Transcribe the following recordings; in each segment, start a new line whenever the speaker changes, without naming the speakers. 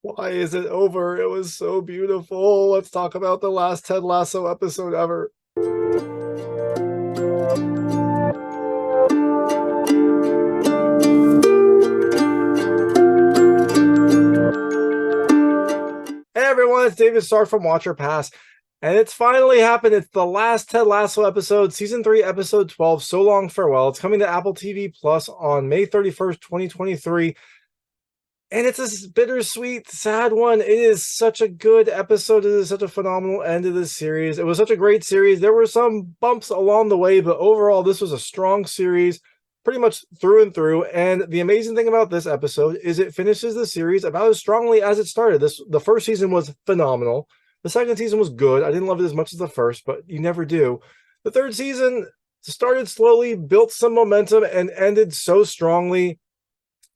Why is it over? It was so beautiful. Let's talk about the last Ted Lasso episode ever. Hey everyone, it's David Stark from Watcher Pass, and it's finally happened. It's the last Ted Lasso episode, season 3, episode 12. So long, farewell. It's coming to Apple TV Plus on May 31st, 2023. And it's a bittersweet, sad one. It is such a good episode. It is such a phenomenal end to this series. It was such a great series. There were some bumps along the way, but overall, this was a strong series, pretty much through and through. And the amazing thing about this episode is it finishes the series about as strongly as it started. The first season was phenomenal. The second season was good. I didn't love it as much as the first, but you never do. The third season started slowly, built some momentum, and ended so strongly.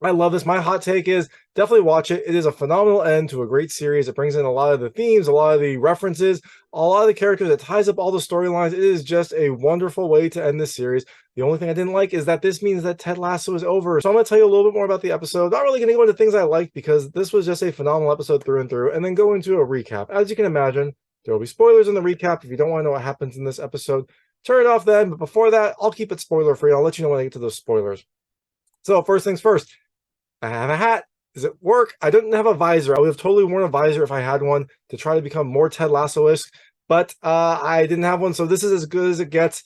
I love this. My hot take is definitely watch it. It is a phenomenal end to a great series. It brings in a lot of the themes, a lot of the references, a lot of the characters. It ties up all the storylines. It is just a wonderful way to end this series. The only thing I didn't like is that this means that Ted Lasso is over. So I'm going to tell you a little bit more about the episode. Not really going to go into things I liked because this was just a phenomenal episode through and through, and then go into a recap. As you can imagine, there will be spoilers in the recap. If you don't want to know what happens in this episode, turn it off then. But before that, I'll keep it spoiler free. I'll let you know when I get to those spoilers. So first things first. I have a hat. Does it work? I didn't have a visor. I would have totally worn a visor if I had one to try to become more Ted Lasso-esque, but I didn't have one, so this is as good as it gets.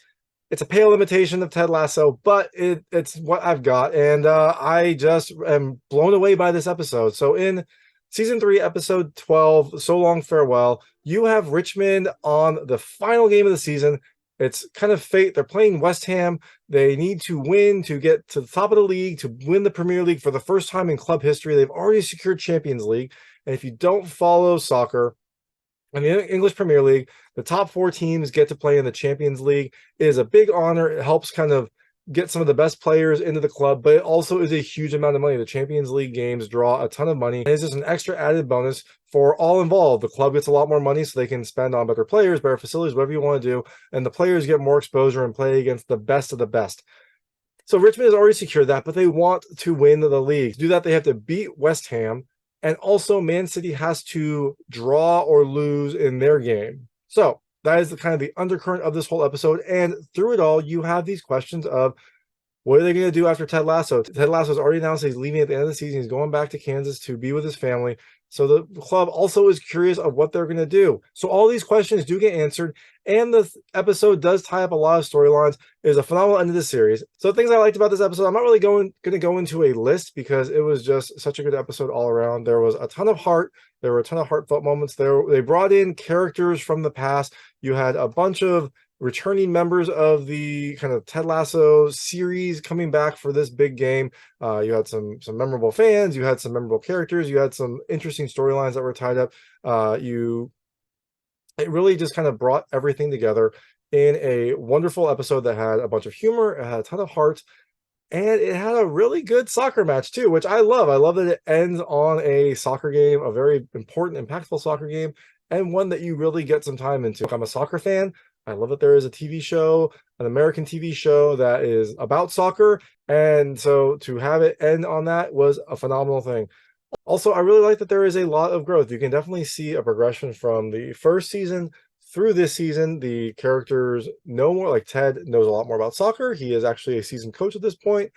It's a pale imitation of Ted Lasso, but it's what I've got, and I just am blown away by this episode. So in season 3, episode 12, So Long, Farewell, you have Richmond on the final game of the season. It's kind of fate. They're playing West Ham. They need to win to get to the top of the league, to win the Premier League for the first time in club history. They've already secured Champions League. And if you don't follow soccer in the English Premier League, the top 4 teams get to play in the Champions League. It is a big honor. It helps kind of get some of the best players into the club, but it also is a huge amount of money. The Champions League games draw a ton of money. It's just an extra added bonus for all involved. The club gets a lot more money so they can spend on better players, better facilities, whatever you want to do, and the players get more exposure and play against the best of the best. So Richmond has already secured that, but they want to win the league. To do that, they have to beat West Ham, and also Man City has to draw or lose in their game. So that is the kind of the undercurrent of this whole episode. And through it all, you have these questions of what are they going to do after Ted Lasso? Ted Lasso has already announced he's leaving at the end of the season. He's going back to Kansas to be with his family. So the club also is curious of what they're going to do. So all these questions do get answered, and the episode does tie up a lot of storylines. It is a phenomenal end of the series. So things I liked about this episode, I'm not really going to go into a list because it was just such a good episode all around. There was a ton of heart. There were a ton of heartfelt moments there. They brought in characters from the past. You had a bunch of returning members of the kind of Ted Lasso series coming back for this big game. You had some memorable fans, you had some memorable characters, you had some interesting storylines that were tied up. It really just kind of brought everything together in a wonderful episode that had a bunch of humor, it had a ton of heart, and it had a really good soccer match too, which I love. I love that it ends on a soccer game, a very important, impactful soccer game, and one that you really get some time into. I'm a soccer fan. I love that there is a TV show, an American TV show that is about soccer. And so to have it end on that was a phenomenal thing. Also, I really like that there is a lot of growth. You can definitely see a progression from the first season through this season. The characters know more, like Ted knows a lot more about soccer. He is actually a seasoned coach at this point.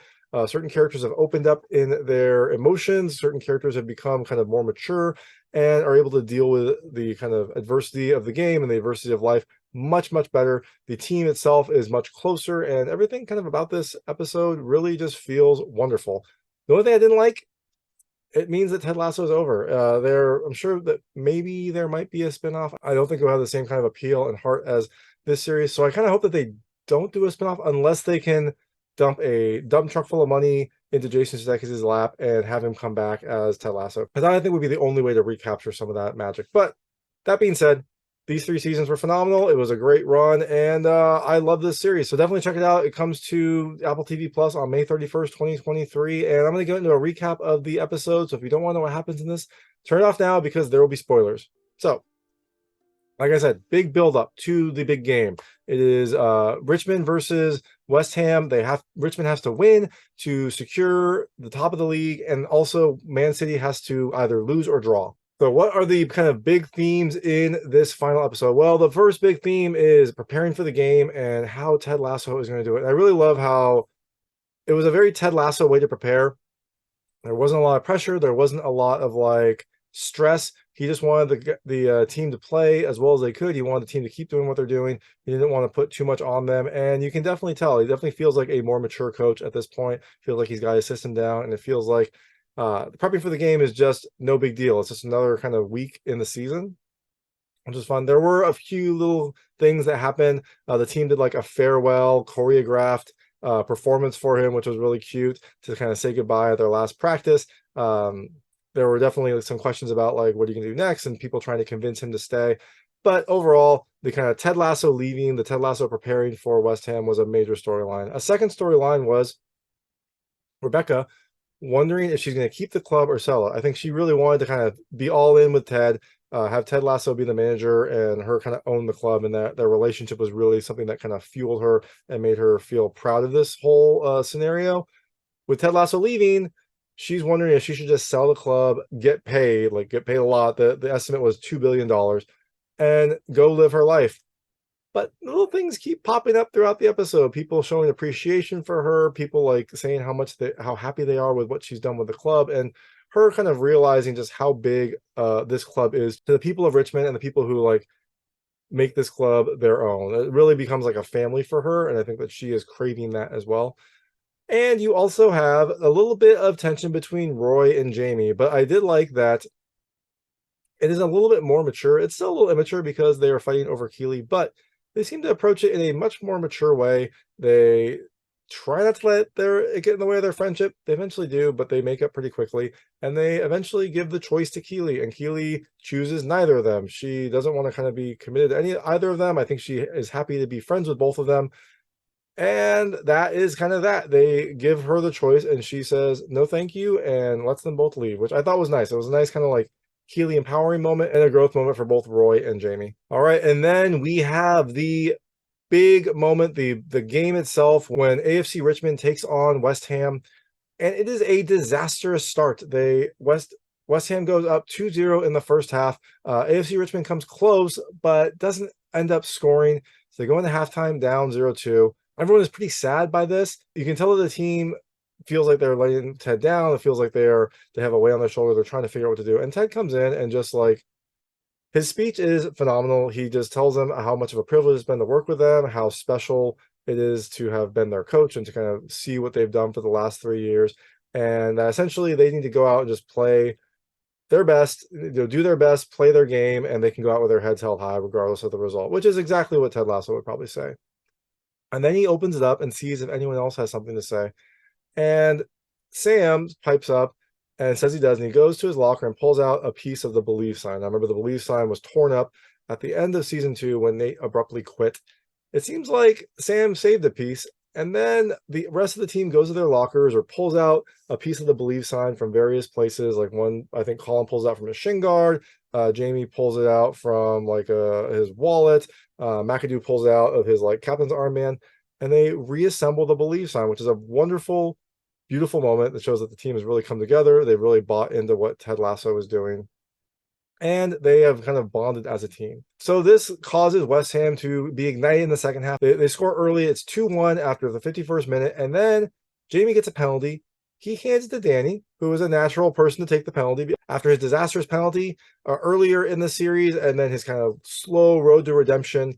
Certain characters have opened up in their emotions. Certain characters have become kind of more mature and are able to deal with the kind of adversity of the game and the adversity of life much better. The team itself is much closer, and everything kind of about this episode really just feels wonderful. The only thing I didn't like, it means that Ted Lasso is over. I'm sure that maybe there might be a spinoff. I don't think it'll have the same kind of appeal and heart as this series, so I kind of hope that they don't do a spinoff unless they can dump a dump truck full of money into Jason Sudeikis' lap and have him come back as Ted Lasso, because I think would be the only way to recapture some of that magic. But that being said, these 3 seasons were phenomenal. It was a great run, and I love this series. So definitely check it out. It comes to Apple TV Plus on May 31st, 2023, and I'm going to go into a recap of the episode. So if you don't want to know what happens in this, turn it off now because there will be spoilers. So, like I said, big build up to the big game. It is Richmond versus West Ham, Richmond has to win to secure the top of the league, and also Man City has to either lose or draw. So what are the kind of big themes in this final episode? Well, the first big theme is preparing for the game and how Ted Lasso is going to do it. And I really love how it was a very Ted Lasso way to prepare. There wasn't a lot of pressure. There wasn't a lot of like stress. He just wanted the team to play as well as they could. He wanted the team to keep doing what they're doing. He didn't want to put too much on them. And you can definitely tell. He definitely feels like a more mature coach at this point. Feels like he's got his system down. And it feels like prepping for the game is just no big deal. It's just another kind of week in the season, which is fun. There were a few little things that happened. The team did like a farewell choreographed performance for him, which was really cute to kind of say goodbye at their last practice. There were definitely like some questions about like, what are you gonna do next? And people trying to convince him to stay. But overall, the kind of Ted Lasso leaving, the Ted Lasso preparing for West Ham was a major storyline. A second storyline was Rebecca wondering if she's going to keep the club or sell it. I think she really wanted to kind of be all in with Ted, have Ted Lasso be the manager and her kind of own the club, and that their relationship was really something that kind of fueled her and made her feel proud of this whole scenario. With Ted Lasso leaving, she's wondering if she should just sell the club, get paid a lot. The estimate was $2 billion, and go live her life. But little things keep popping up throughout the episode. People showing appreciation for her, people like saying how happy they are with what she's done with the club, and her kind of realizing just how big this club is to the people of Richmond and the people who like make this club their own. It really becomes like a family for her, and I think that she is craving that as well. And you also have a little bit of tension between Roy and Jamie, but I did like that it is a little bit more mature. It's still a little immature because they are fighting over Keeley, but they seem to approach it in a much more mature way. They try not to let it get in the way of their friendship. They eventually do, but they make up pretty quickly. And they eventually give the choice to Keeley, and Keeley chooses neither of them. She doesn't want to kind of be committed to either of them. I think she is happy to be friends with both of them. And that is kind of that. They give her the choice, and she says, no, thank you, and lets them both leave, which I thought was nice. It was a nice kind of like Keeley empowering moment and a growth moment for both Roy and Jamie. All right, and then we have the big moment, the game itself, when AFC Richmond takes on West Ham, and it is a disastrous start. West Ham goes up 2-0 in the first half. AFC Richmond comes close, but doesn't end up scoring. So they go into halftime down 0-2. Everyone is pretty sad by this. You can tell that the team feels like they're letting Ted down. It feels like they have a weight on their shoulder. They're trying to figure out what to do. And Ted comes in and just like, his speech is phenomenal. He just tells them how much of a privilege it's been to work with them, how special it is to have been their coach and to kind of see what they've done for the last 3 years. And essentially they need to go out and just play their best, do their best, play their game, and they can go out with their heads held high regardless of the result, which is exactly what Ted Lasso would probably say. And then he opens it up and sees if anyone else has something to say. And Sam pipes up and says he does, and he goes to his locker and pulls out a piece of the Believe sign. I remember the Believe sign was torn up at the end of season 2 when Nate abruptly quit. It seems like Sam saved a piece, and then the rest of the team goes to their lockers or pulls out a piece of the Believe sign from various places. Like one, I think Colin pulls out from his shin guard. Jamie pulls it out from like his wallet. McAdoo pulls it out of his like captain's armband, and they reassemble the Believe sign, which is a wonderful, beautiful moment that shows that the team has really come together. They've really bought into what Ted Lasso is doing, and they have kind of bonded as a team. So this causes West Ham to be ignited in the second half. They score early. It's 2-1 after the 51st minute, and then Jamie gets a penalty. He hands it to Danny, who is a natural person to take the penalty after his disastrous penalty earlier in the series, and then his kind of slow road to redemption.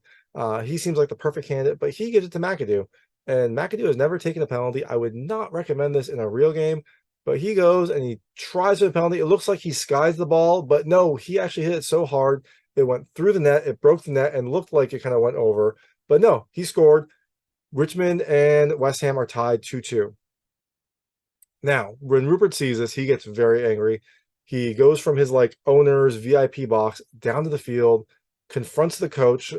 He seems like the perfect candidate, but he gives it to McAdoo. And McAdoo has never taken a penalty. I would not recommend this in a real game, but he goes and he tries for a penalty. It looks like he skies the ball, but no, he actually hit it so hard it went through the net, it broke the net, and looked like it kind of went over. But no, he scored. Richmond and West Ham are tied 2-2. Now, when Rupert sees this, he gets very angry. He goes from his like owner's VIP box down to the field, confronts his coach,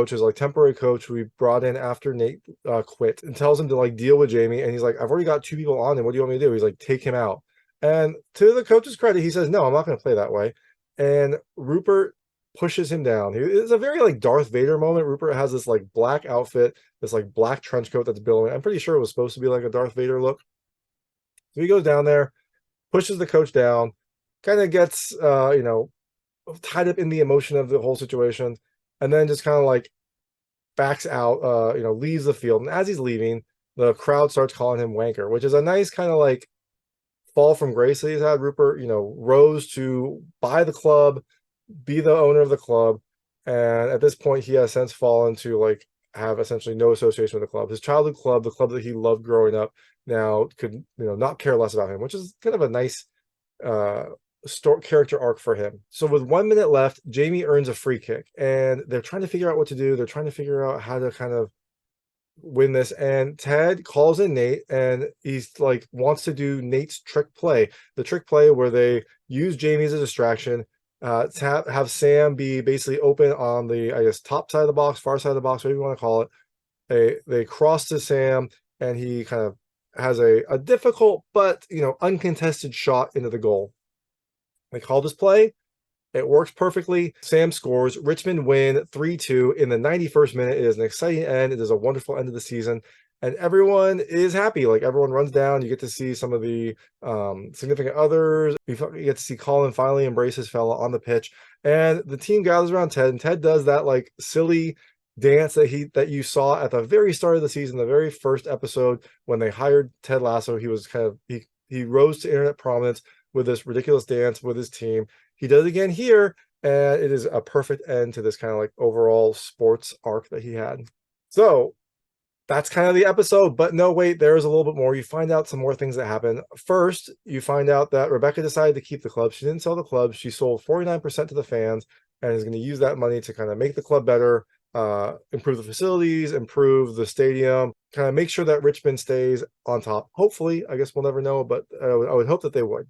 his like temporary coach who he brought in after Nate quit, and tells him to like deal with Jamie. And he's like, I've already got 2 people on him. What do you want me to do? He's like, take him out. And to the coach's credit, he says, no, I'm not going to play that way. And Rupert pushes him down. It's a very like Darth Vader moment. Rupert has this like black outfit, this like black trench coat that's billowing. I'm pretty sure it was supposed to be like a Darth Vader look. So he goes down there, pushes the coach down, kind of gets tied up in the emotion of the whole situation, and then just kind of like backs out, leaves the field. And as he's leaving, the crowd starts calling him wanker, which is a nice kind of like fall from grace that he's had. Rupert, rose to buy the club, be the owner of the club, and at this point he has since fallen to like have essentially no association with the club. His childhood club, the club that he loved growing up, now could not care less about him, which is kind of a nice character arc for him. So with 1 minute left, Jamie earns a free kick, and they're trying to figure out what to do. They're trying to figure out how to kind of win this, and Ted calls in Nate, and he's like wants to do Nate's trick play, the trick play where they use Jamie as a distraction, to have Sam be basically open on the, I guess, top side of the box, far side of the box, whatever you want to call it. They cross to Sam, and he kind of has a difficult but uncontested shot into the goal. They call this play. It works perfectly. Sam scores. Richmond win 3-2 in the 91st minute. It is an exciting end. It is a wonderful end of the season. And everyone is happy. Like, everyone runs down. You get to see some of the significant others. You get to see Colin finally embrace his fella on the pitch. And the team gathers around Ted. And Ted does that, like, silly dance that you saw at the very start of the season, the very first episode when they hired Ted Lasso. He was he rose to internet prominence with this ridiculous dance with his team. He does it again here, and it is a perfect end to this kind of like overall sports arc that he had. So that's kind of the episode, but no, wait, there is a little bit more. You find out some more things that happen. First, you find out that Rebecca decided to keep the club. She didn't sell the club. She sold 49% to the fans and is going to use that money to kind of make the club better, improve the facilities, improve the stadium, kind of make sure that Richmond stays on top. Hopefully, I guess we'll never know, but I would hope that they would.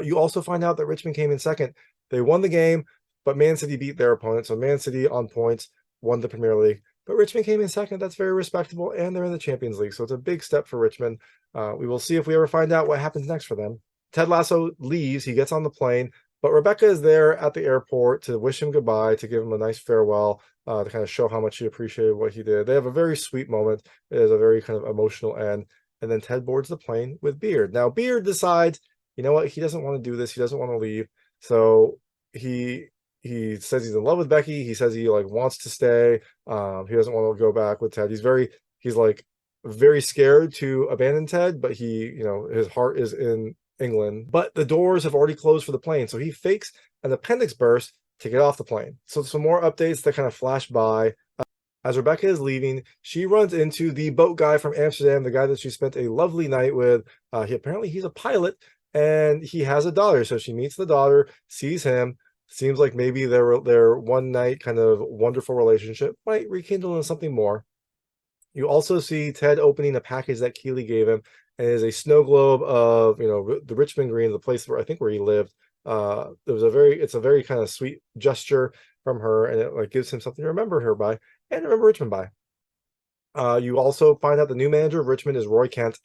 You also find out that Richmond came in second. They won the game, but Man City beat their opponent. So Man City on points won the Premier League. But Richmond came in second. That's very respectable, and they're in the Champions League. So it's a big step for Richmond. We will see if we ever find out what happens next for them. Ted Lasso leaves. He gets on the plane, but Rebecca is there at the airport to wish him goodbye, to give him a nice farewell, to kind of show how much she appreciated what he did. They have a very sweet moment. It is a very kind of emotional end. And then Ted boards the plane with Beard. Now, Beard decides, you know what? He doesn't want to do this. He doesn't want to leave. So he says he's in love with Becky. He says he like wants to stay. He doesn't want to go back with Ted. He's like very scared to abandon Ted, but his heart is in England. But the doors have already closed for the plane. So he fakes an appendix burst to get off the plane. So some more updates that kind of flash by. As Rebecca is leaving, she runs into the boat guy from Amsterdam, the guy that she spent a lovely night with. He's a pilot, and he has a daughter. So she meets the daughter, sees him. Seems like maybe their one night kind of wonderful relationship might rekindle into something more. You also see Ted opening a package that Keeley gave him, and it is a snow globe of the Richmond Green, the place where he lived. It's a very kind of sweet gesture from her, and it like gives him something to remember her by and remember Richmond by. You also find out the new manager of Richmond is Roy Kent.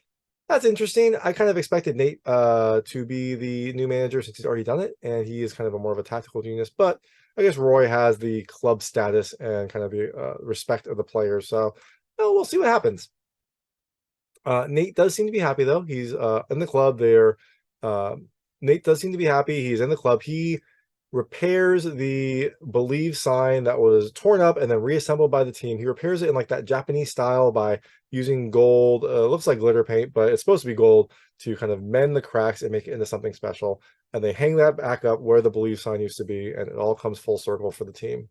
That's interesting. I kind of expected Nate to be the new manager since he's already done it, and he is kind of a more of a tactical genius. But I guess Roy has the club status and kind of the respect of the players. So we'll see what happens. Nate does seem to be happy, though. He's in the club there. Nate does seem to be happy. He's in the club. He repairs the Believe sign that was torn up and then reassembled by the team. He repairs it in like that Japanese style by using gold. It looks like glitter paint, but it's supposed to be gold to kind of mend the cracks and make it into something special. And they hang that back up where the Believe sign used to be, and it all comes full circle for the team.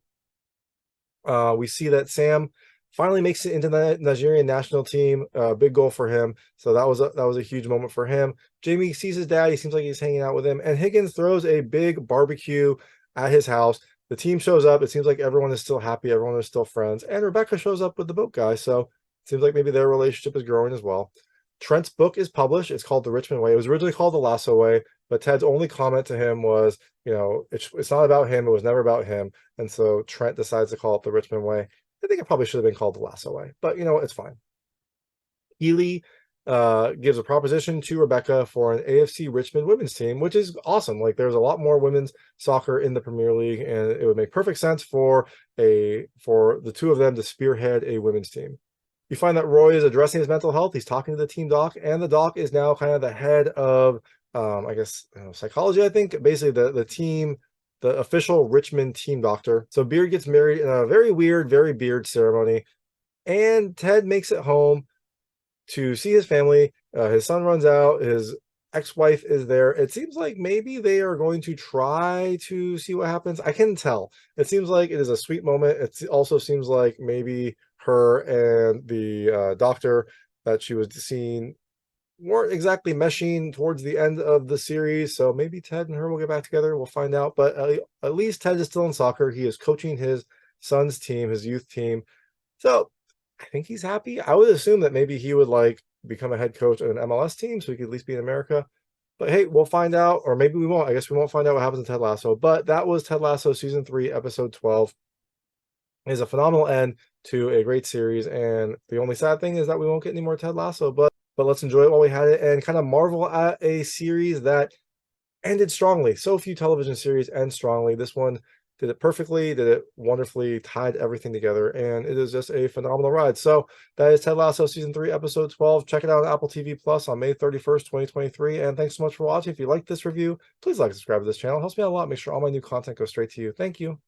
We see that Sam finally makes it into the Nigerian national team. Big goal for him. So that was a huge moment for him. Jamie sees his dad. He seems like he's hanging out with him. And Higgins throws a big barbecue at his house. The team shows up. It seems like everyone is still happy. Everyone is still friends. And Rebecca shows up with the boat guy. So it seems like maybe their relationship is growing as well. Trent's book is published. It's called The Richmond Way. It was originally called The Lasso Way, but Ted's only comment to him was, it's not about him. It was never about him. And so Trent decides to call it The Richmond Way. I think it probably should have been called The Lasso Way, but it's fine. Keeley gives a proposition to Rebecca for an AFC Richmond women's team, which is awesome. Like, there's a lot more women's soccer in the Premier League, and it would make perfect sense for the two of them to spearhead a women's team. You find that Roy is addressing his mental health. He's talking to the team doc, and the doc is now kind of the head of, I guess, psychology, I think. Basically, the official Richmond team doctor. So Beard gets married in a very weird, very Beard ceremony, and Ted makes it home to see his family. His son runs out. His ex-wife is there. It seems like maybe they are going to try to see what happens. I can't tell. It seems like it is a sweet moment. It also seems like maybe her and the doctor that she was seeing weren't exactly meshing towards the end of the series. So maybe Ted and her will get back together. We'll find out. But at least Ted is still in soccer. He is coaching his son's team, his youth team. So I think he's happy. I would assume that maybe he would like become a head coach of an MLS team so he could at least be in America. But hey, we'll find out, or maybe we won't. I guess we won't find out what happens in Ted Lasso. But that was Ted Lasso season 3, episode 12. It is a phenomenal end to a great series, and the only sad thing is that we won't get any more Ted Lasso. But let's enjoy it while we had it, and kind of marvel at a series that ended strongly. So few television series end strongly. This one did it perfectly, did it wonderfully, tied everything together, and it is just a phenomenal ride. So that is Ted Lasso season 3, episode 12. Check it out on Apple TV Plus on May 31st, 2023. And thanks so much for watching. If you like this review, please like and subscribe to this channel. It helps me out a lot. Make sure all my new content goes straight to you. Thank you.